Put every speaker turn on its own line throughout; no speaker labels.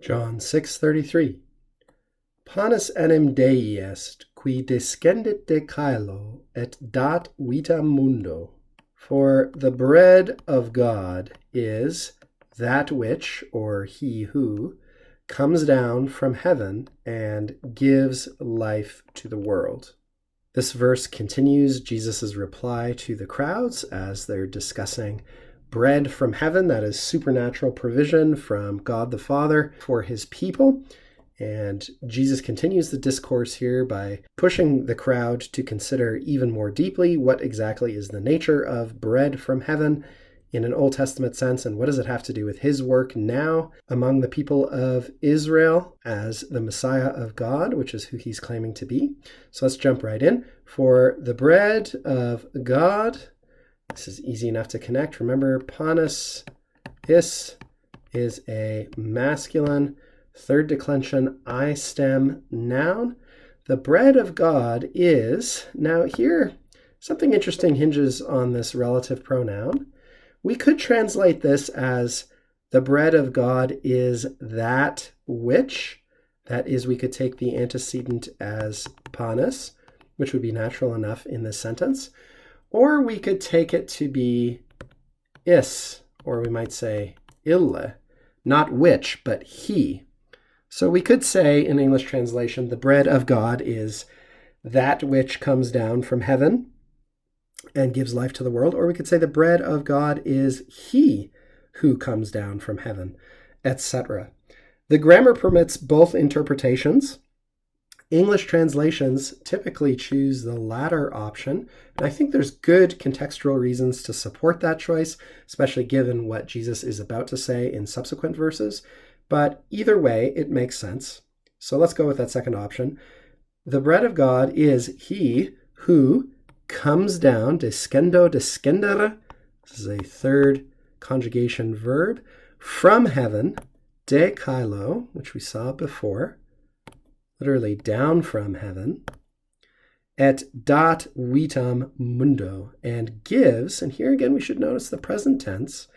John 6:33. Panis enim Dei est, qui descendit de caelo, et dat vitam mundo. For the bread of God is that which, or he who, comes down from heaven and gives life to the world. This verse continues Jesus' reply to the crowds as they're discussing bread from heaven, that is supernatural provision from God the Father for his people. And Jesus continues the discourse here by pushing the crowd to consider even more deeply what exactly is the nature of bread from heaven in an Old Testament sense, and what does it have to do with his work now among the people of Israel as the Messiah of God, which is who he's claiming to be. So let's jump right in. For the bread of God, this is easy enough to connect. Remember, panis is a masculine third declension I stem noun. The bread of God is, now here, something interesting hinges on this relative pronoun. We could translate this as the bread of God is that which. That is, we could take the antecedent as panis, which would be natural enough in this sentence. Or we could take it to be is, or we might say ille, not which, but he. So we could say in English translation, the bread of God is that which comes down from heaven and gives life to the world. Or we could say the bread of God is he who comes down from heaven, etc. The grammar permits both interpretations. English translations typically choose the latter option, and I think there's good contextual reasons to support that choice, especially given what Jesus is about to say in subsequent verses. But either way, it makes sense. So let's go with that second option. The bread of God is he who comes down, descendo, descendere, this is a third conjugation verb, from heaven, de caelo, which we saw before, literally down from heaven, et dat vitam mundo, and gives, and here again we should notice the present tense,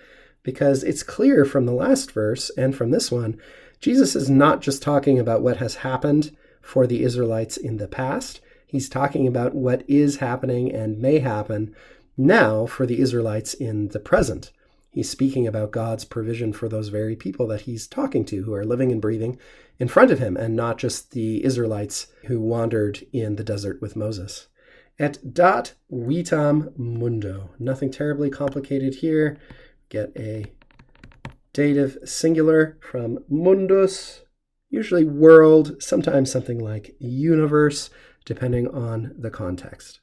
because it's clear from the last verse and from this one, Jesus is not just talking about what has happened for the Israelites in the past. He's talking about what is happening and may happen now for the Israelites in the present. He's speaking about God's provision for those very people that he's talking to, who are living and breathing in front of him, and not just the Israelites who wandered in the desert with Moses. Et dat vitam mundo. Nothing terribly complicated here. Get a dative singular from mundus, usually world, sometimes something like universe, depending on the context.